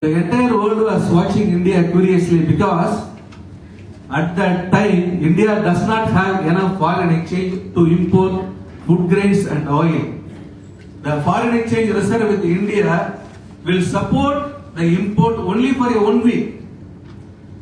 The entire world was watching India curiously because at that time India does not have enough foreign exchange to import food grains and oil. The foreign exchange reserve with India will support the import only for a 1 week.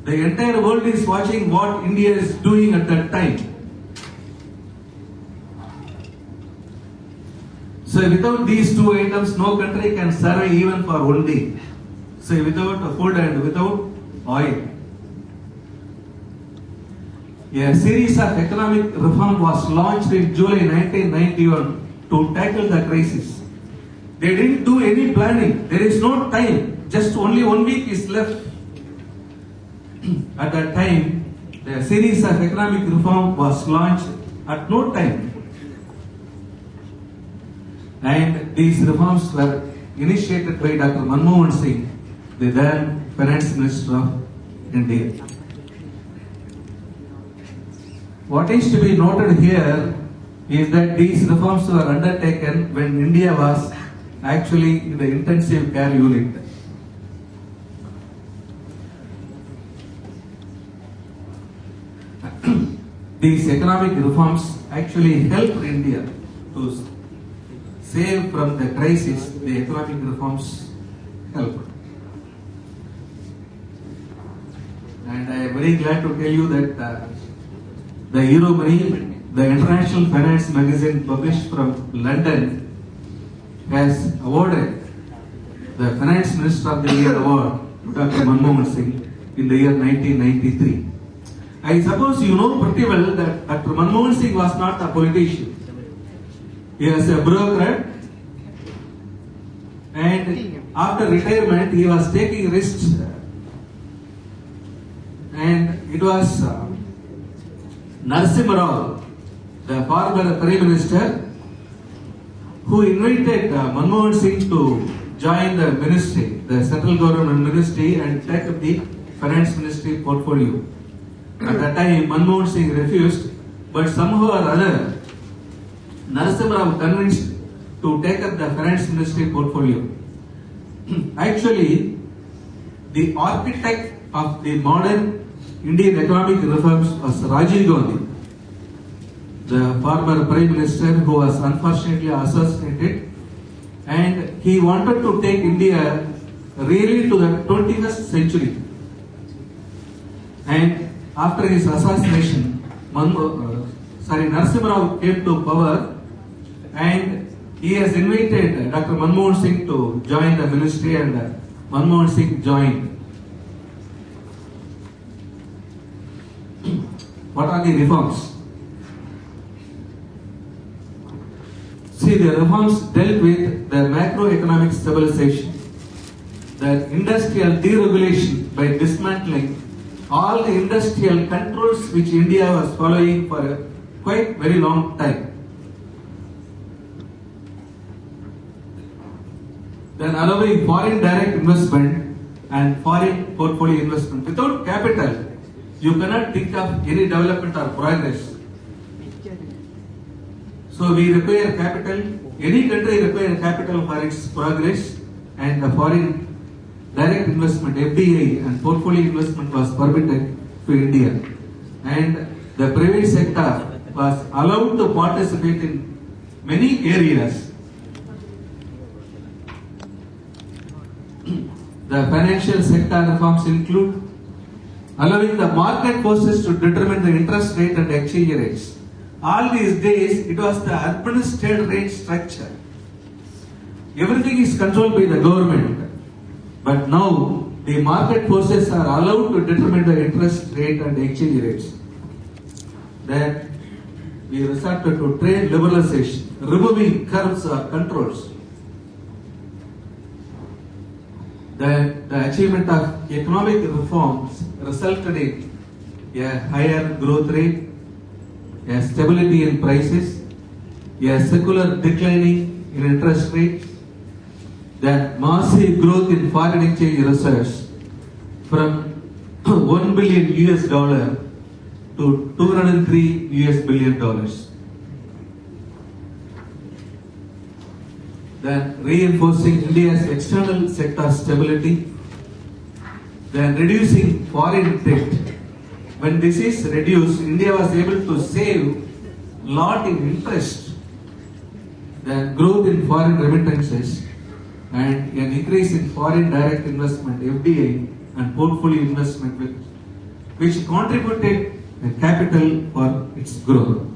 The entire world is watching what India is doing at that time. So without these two items, no country can survive even for 1 day. So without food and without oil. A series of economic reform was launched in July 1991 to tackle the crisis. They didn't do any planning. There is no time. Just only 1 week is left. At that time, the series of economic reform was launched at no time. And these reforms were initiated by Dr. Manmohan Singh, the then Finance Minister of India. What is to be noted here is that these reforms were undertaken when India was actually in the intensive care unit. These economic reforms actually helped India to save from the crisis. The economic reforms helped. And I am very glad to tell you that the Euromoney, the international finance magazine published from London, has awarded the Finance Minister of the Year award to Dr. Manmohan Singh in the year 1993. I suppose you know pretty well that Dr. Manmohan Singh was not a politician. He was a bureaucrat, and after retirement he was taking risks, and it was Narasimha Rao, the former Prime Minister, who invited Manmohan Singh to join the ministry, the central government ministry, and take up the finance ministry portfolio. At that time, Manmohan Singh refused, but somehow or other, Narasimha Rao convinced to take up the finance ministry portfolio. Actually, the architect of the modern Indian economic reforms was Rajiv Gandhi, the former Prime Minister who was unfortunately assassinated, and he wanted to take India really to the 21st century. And after his assassination, Narasimha Rao came to power, and he has invited Dr. Manmohan Singh to join the ministry, and Manmohan Singh joined. What are the reforms? See, the reforms dealt with the macroeconomic stabilization, the industrial deregulation by dismantling all the industrial controls which India was following for a quite very long time. Then allowing foreign direct investment and foreign portfolio investment. Without capital, you cannot think of any development or progress. So we require capital. Any country requires capital for its progress, and the foreign direct investment, FDI, and portfolio investment was permitted to India. And the private sector was allowed to participate in many areas. The financial sector reforms include allowing the market forces to determine the interest rate and exchange rates. All these days, it was the administered rate structure. Everything is controlled by the government. But now, the market forces are allowed to determine the interest rate and exchange rates. Then, we resorted to trade liberalization, removing curbs or controls. The achievement of economic reforms resulted in a higher growth rate, a stability in prices, a secular declining in interest rates, the massive growth in foreign exchange reserves from $1 billion to $203 billion. Then reinforcing India's external sector stability, then reducing foreign debt. When this is reduced, India was able to save lot in interest, the growth in foreign remittances, and an increase in foreign direct investment (FDI) and portfolio investment, which contributed the capital for its growth.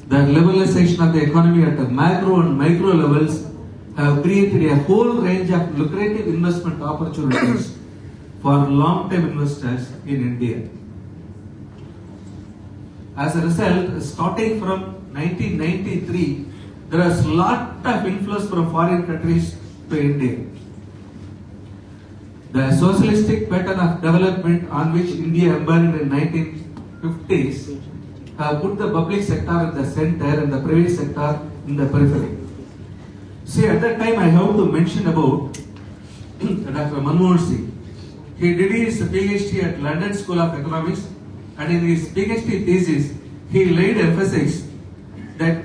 The liberalization of the economy at the macro and micro levels have created a whole range of lucrative investment opportunities for long-term investors in India. As a result, starting from 1993, there was a lot of influence from foreign countries to India. The socialistic pattern of development on which India embarked in 1950s have put the public sector at the center and the private sector in the periphery. See, at that time I have to mention about Dr. Manmohan Singh. He did his PhD at London School of Economics, and in his PhD thesis, he laid emphasis that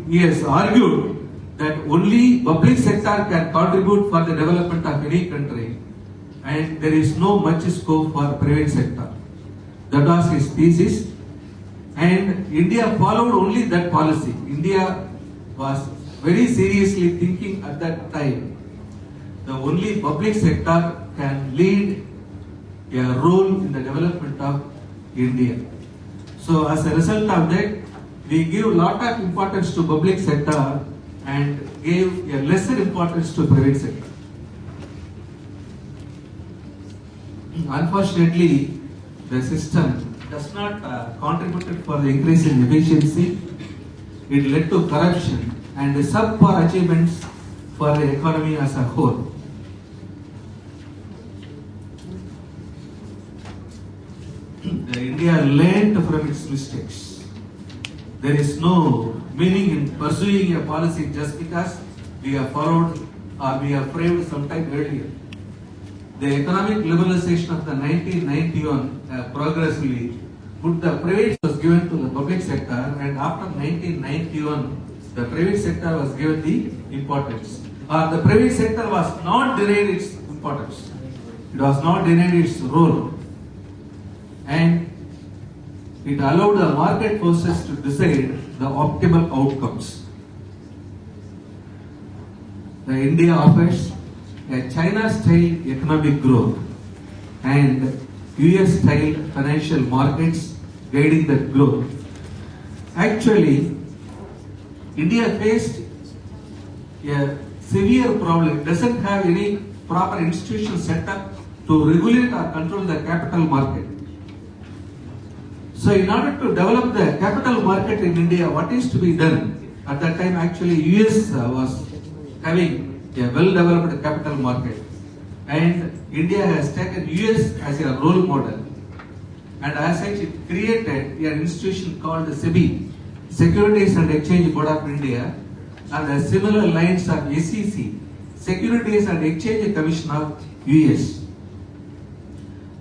he has argued that only public sector can contribute for the development of any country, and there is no much scope for private sector. That was his thesis, and India followed only that policy. India was very seriously thinking at that time the only public sector can lead a role in the development of India. So as a result of that, we give a lot of importance to public sector and gave a lesser importance to private sector. Unfortunately, the system does not contribute for the increase in efficiency. It led to corruption and subpar achievements for the economy as a whole. India learned from its mistakes. There is no meaning in pursuing a policy just because we have followed or we have framed sometime earlier. The economic liberalization of the 1991 progressively put the private was given to the public sector, and after 1991 the private sector was given the importance. The private sector was not denied its importance. It was not denied its role. And it allowed the market forces to decide the optimal outcomes. The India offers a China-style economic growth and US-style financial markets guiding that growth. Actually, India faced a severe problem. It doesn't have any proper institutional setup to regulate or control the capital market. So in order to develop the capital market in India, what is to be done? At that time, actually, US was having a well-developed capital market, and India has taken US as a role model, and as such it created an institution called SEBI, Securities and Exchange Board of India, and the similar lines of SEC, Securities and Exchange Commission of US.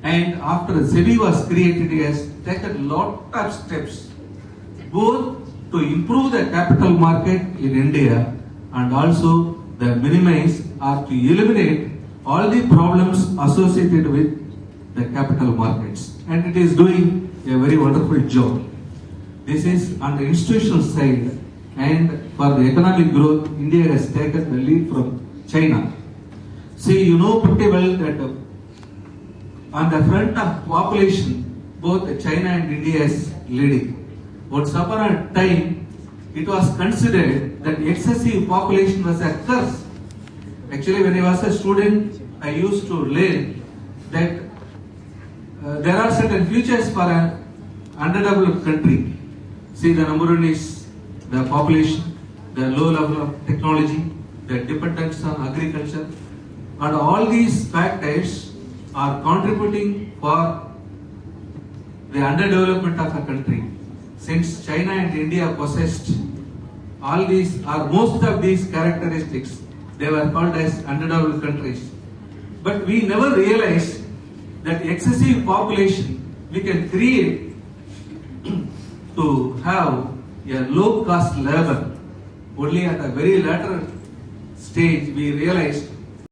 And after SEBI was created, it has taken a lot of steps both to improve the capital market in India and also the minimize or to eliminate all the problems associated with the capital markets. And it is doing a very wonderful job. This is on the institutional side, and for the economic growth, India has taken the lead from China. See, you know pretty well that on the front of population, both China and India is leading. Once upon a time, it was considered that excessive population was a curse. Actually, when I was a student, I used to learn that there are certain futures for an underdeveloped country. See, the number one is the population, the low level of technology, the dependence on agriculture, and all these factors are contributing for the underdevelopment of a country. Since China and India possessed all these or most of these characteristics, they were called as underdeveloped countries. But we never realized that excessive population we can create to have a low cost labor. Only at a very later stage we realized